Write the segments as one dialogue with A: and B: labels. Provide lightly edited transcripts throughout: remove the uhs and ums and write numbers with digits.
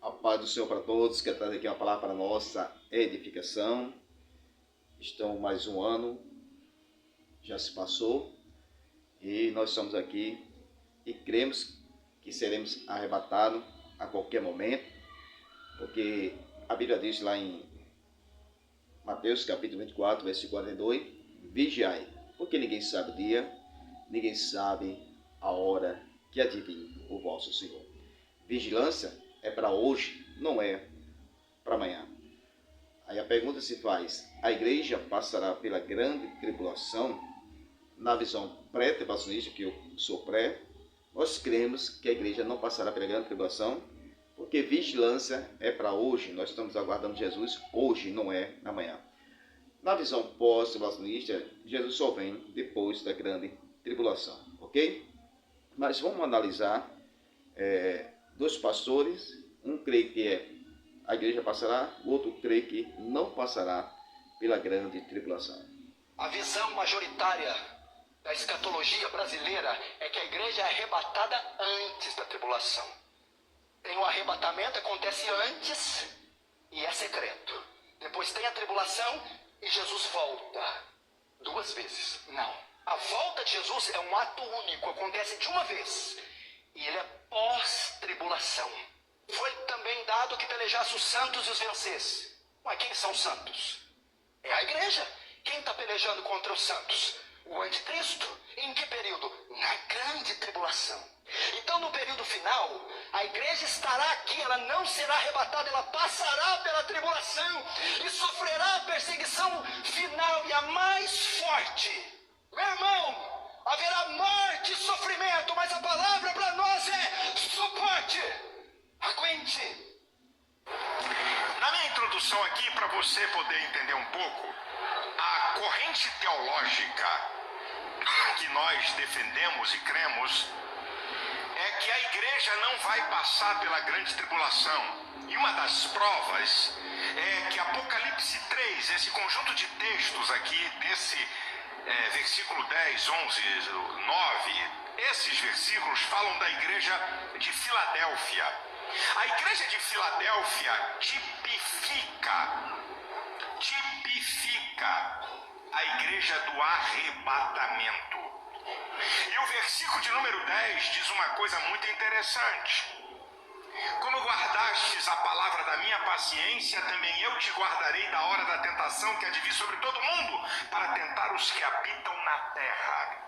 A: A paz do Senhor para todos, quero trazer aqui uma palavra para a nossa edificação. Estamos mais um ano, já se passou, e nós estamos aqui e cremos que seremos arrebatados a qualquer momento, porque a Bíblia diz lá em Mateus capítulo 24, versículo 42, vigiai, porque ninguém sabe o dia, ninguém sabe a hora que adivinha o vosso Senhor. Vigilância é para hoje, não é para amanhã. Aí a pergunta se faz: a igreja passará pela grande tribulação? Na visão pré-tribulacionista, que eu sou pré, nós cremos que a igreja não passará pela grande tribulação, porque vigilância é para hoje. Nós estamos aguardando Jesus hoje, não é amanhã. Na visão pós-tribulacionista, Jesus só vem depois da grande tribulação, ok? Mas vamos analisar dois pastores. Um crê que a igreja passará, o outro crê que não passará pela grande tribulação.
B: A visão majoritária da escatologia brasileira é que a igreja é arrebatada antes da tribulação. Tem o arrebatamento, acontece antes e é secreto. Depois tem a tribulação e Jesus volta 2 vezes. Não. A volta de Jesus é um ato único, acontece de uma vez. E ele é pós-tribulação. Foi também dado que pelejasse os santos e os vencesse. Mas quem são os santos? É a igreja. Quem está pelejando contra os santos? O anticristo. Em que período? Na grande tribulação. Então, no período final, a igreja estará aqui, ela não será arrebatada, ela passará pela tribulação e sofrerá a perseguição final e a mais forte. Meu irmão, haverá morte e sofrimento, mas a palavra para nós é suporte. Aguente.
C: Na minha introdução aqui, para você poder entender um pouco, a corrente teológica que nós defendemos e cremos é que a igreja não vai passar pela grande tribulação. E uma das provas é que Apocalipse 3, esse conjunto de textos aqui, desse versículo 10, 11, 9, esses versículos falam da igreja de Filadélfia. A igreja de Filadélfia tipifica a igreja do arrebatamento. E o versículo de número 10 diz uma coisa muito interessante. Como guardastes a palavra da minha paciência, também eu te guardarei da hora da tentação que há de vir sobre todo mundo, para tentar os que habitam na terra.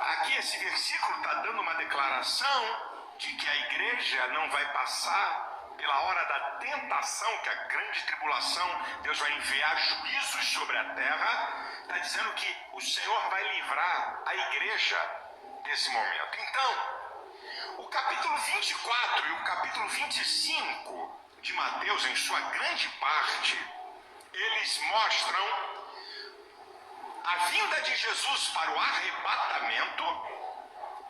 C: Aqui esse versículo está dando uma declaração de que a igreja não vai passar pela hora da tentação, que a grande tribulação, Deus vai enviar juízos sobre a terra. Está dizendo que o Senhor vai livrar a igreja desse momento. Então, o capítulo 24 e o capítulo 25 de Mateus, em sua grande parte, eles mostram a vinda de Jesus para o arrebatamento,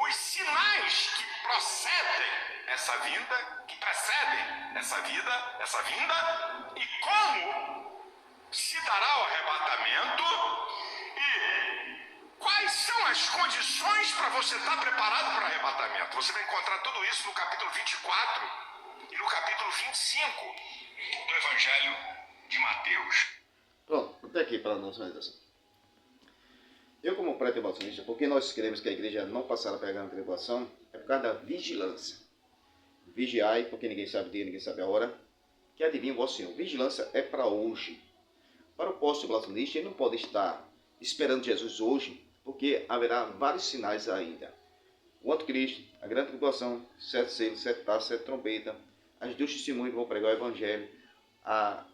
C: os sinais que precedem essa vinda, e como se dará o arrebatamento e quais são as condições para você estar preparado para o arrebatamento. Você vai encontrar tudo isso no capítulo 24 e no capítulo 25 do Evangelho de Mateus.
A: Pronto, até aqui para a nossa meditação. Eu, como pré-tribulacionista, porque nós queremos que a igreja não passará pela grande tribulação, é por causa da vigilância. Vigiai, porque ninguém sabe o dia, ninguém sabe a hora, que adivinha o vosso Senhor. Vigilância é para hoje. Para o pós-tribulacionista, ele não pode estar esperando Jesus hoje, porque haverá vários sinais ainda. O anticristo, a grande tribulação, 7 selos, 7 taças, 7 trombetas, as 2 testemunhos que vão pregar o evangelho, a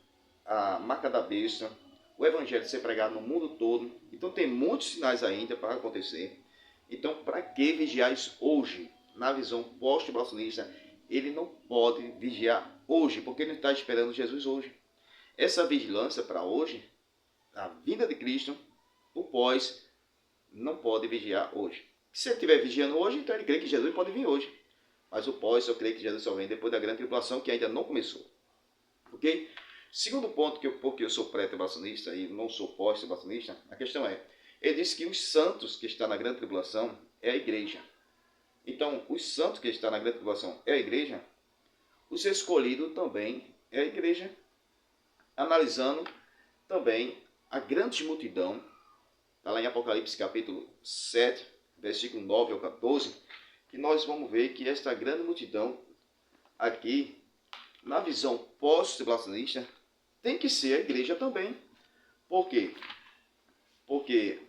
A: marca da besta, o evangelho ser pregado no mundo todo. Então tem muitos sinais ainda para acontecer. Então, para que vigiar isso hoje? Na visão pós-tribulacionista, ele não pode vigiar hoje, porque ele não está esperando Jesus hoje. Essa vigilância para hoje, a vinda de Cristo, o pós, não pode vigiar hoje. Se ele estiver vigiando hoje, então ele crê que Jesus pode vir hoje. Mas o pós, eu creio que Jesus só vem depois da grande tribulação, que ainda não começou. Ok? Segundo ponto, porque eu sou pré-tribulacionista e não sou pós-tribulacionista, a questão é, ele diz que os santos que estão na grande tribulação é a igreja. Então, os santos que estão na grande tribulação é a igreja. os escolhidos também é a igreja. Analisando também a grande multidão, está lá em Apocalipse capítulo 7, versículo 9 ao 14, que nós vamos ver que esta grande multidão aqui, na visão pós-tribulacionista, tem que ser a igreja também. Por quê? Porque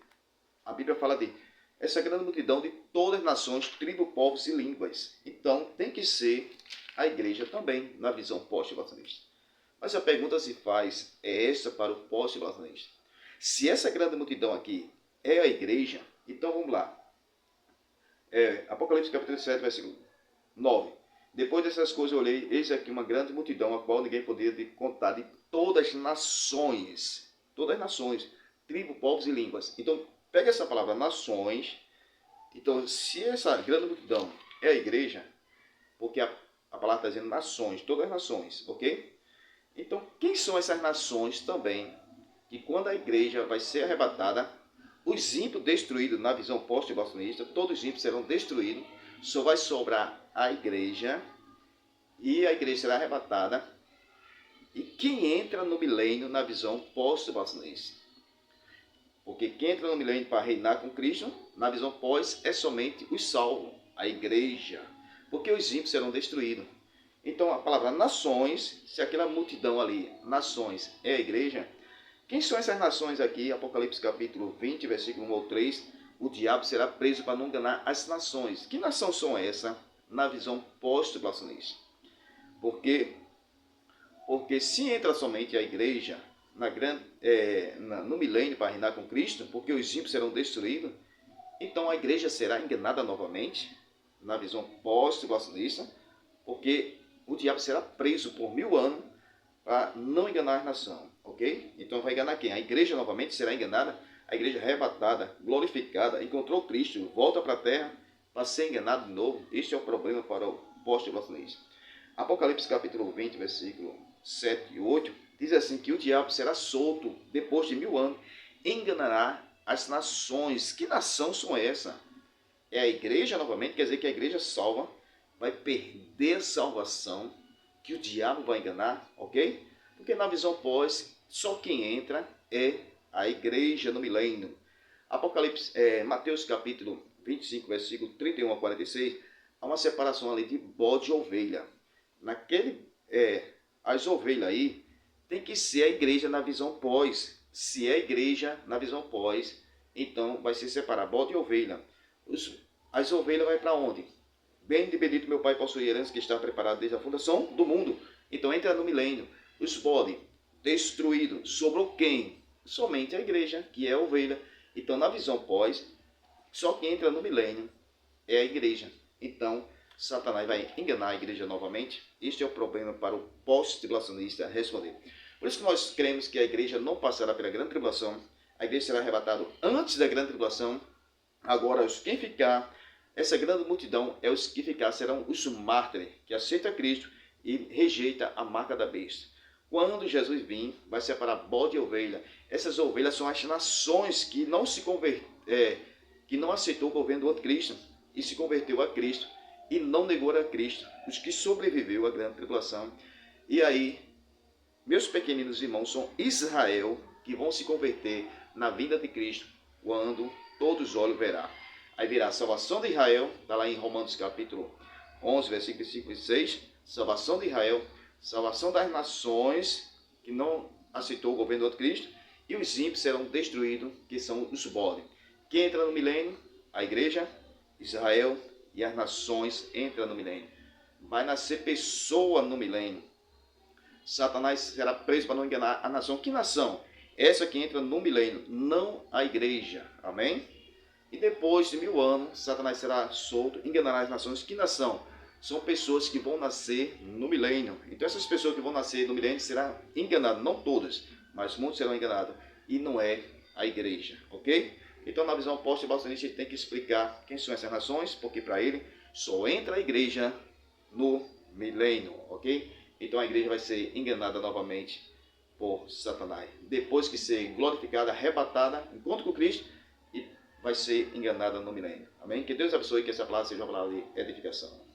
A: a Bíblia fala de essa grande multidão de todas as nações, tribos, povos e línguas. Então, tem que ser a igreja também, na visão pós-tribulacionista. Mas a pergunta se faz é esta para o pós-tribulacionista. Se essa grande multidão aqui é a igreja, então vamos lá. Apocalipse capítulo 7, versículo 9. Depois dessas coisas eu olhei, eis aqui uma grande multidão, a qual ninguém poderia contar, de todas as nações, tribos, povos e línguas. Então, pega essa palavra nações. Então, se essa grande multidão é a igreja, porque a palavra está dizendo nações, todas as nações, ok? Então, quem são essas nações também, que quando a igreja vai ser arrebatada, os ímpios destruídos na visão pós-tribulacionista, todos os ímpios serão destruídos, só vai sobrar a igreja, e a igreja será arrebatada. E quem entra no milênio na visão pós-tribulacionista? Porque quem entra no milênio para reinar com Cristo, na visão pós, é somente os salvos, a igreja, porque os ímpios serão destruídos. Então, a palavra nações, se aquela multidão ali, nações, é a igreja, quem são essas nações aqui? Apocalipse capítulo 20, versículo 1 ao 3, o diabo será preso para não enganar as nações. Que nações são essas na visão pós-tribulacionista? Porque se entra somente a igreja no milênio para reinar com Cristo, porque os ímpios serão destruídos, então a igreja será enganada novamente, na visão pós-tribulacionista, porque o diabo será preso por 1000 anos para não enganar a nação, ok? Então vai enganar quem? A igreja novamente será enganada, a igreja arrebatada, glorificada, encontrou Cristo, volta para a terra para ser enganado de novo. Este é o problema para o pós-tribulacionista. Apocalipse capítulo 20, versículo 7 e 8, diz assim que o diabo será solto depois de 1000 anos, enganará as nações. Que nação são essas? É a igreja novamente, quer dizer que a igreja salva vai perder a salvação, que o diabo vai enganar, ok? Porque na visão pós, só quem entra é a igreja no milênio. Mateus capítulo 25, versículo 31 a 46, há uma separação ali de bode e ovelha. As ovelhas aí tem que ser a igreja na visão pós. Se é a igreja na visão pós, então vai se separar bode e ovelha. As ovelhas vai para onde? Bem de bendito meu Pai possui herança que está preparada desde a fundação do mundo. Então entra no milênio. Os bodes destruídos. Sobrou quem? Somente a igreja, que é a ovelha. Então na visão pós, só quem entra no milênio é a igreja. Então Satanás vai enganar a igreja novamente. Este é o problema para o pós-tribulacionista responder. Por isso que nós cremos que a igreja não passará pela grande tribulação. A igreja será arrebatada antes da grande tribulação. Agora, quem ficar, essa grande multidão é os que ficar, serão os mártires, que aceitam Cristo e rejeita a marca da besta. Quando Jesus vir, vai separar bode e ovelha. Essas ovelhas são as nações que não aceitou o governo do anticristo e se converteu a Cristo e não negou a Cristo, os que sobreviveu à grande tribulação. E aí, meus pequeninos irmãos, são Israel que vão se converter na vinda de Cristo, quando todos os olhos verão. Aí virá a salvação de Israel, está lá em Romanos capítulo 11, versículos 5 e 6, salvação de Israel, salvação das nações que não aceitou o governo do anticristo, e os ímpios serão destruídos, que são os bodes. Quem entra no milênio? A igreja, Israel e as nações entram no milênio. Vai nascer pessoa no milênio. Satanás será preso para não enganar a nação. Que nação? Essa que entra no milênio, não a igreja. Amém? E depois de 1000 anos, Satanás será solto, enganará as nações. Que nação? São pessoas que vão nascer no milênio. Então essas pessoas que vão nascer no milênio serão enganadas. Não todas, mas muitos serão enganados. E não é a igreja, ok? Então na visão pós-tribulacionista a gente tem que explicar quem são essas nações, porque para ele só entra a igreja no milênio, ok? Então a igreja vai ser enganada novamente por Satanás. Depois que ser glorificada, arrebatada, encontro com Cristo, e vai ser enganada no milênio. Amém? Que Deus abençoe, que essa palavra seja uma palavra de edificação.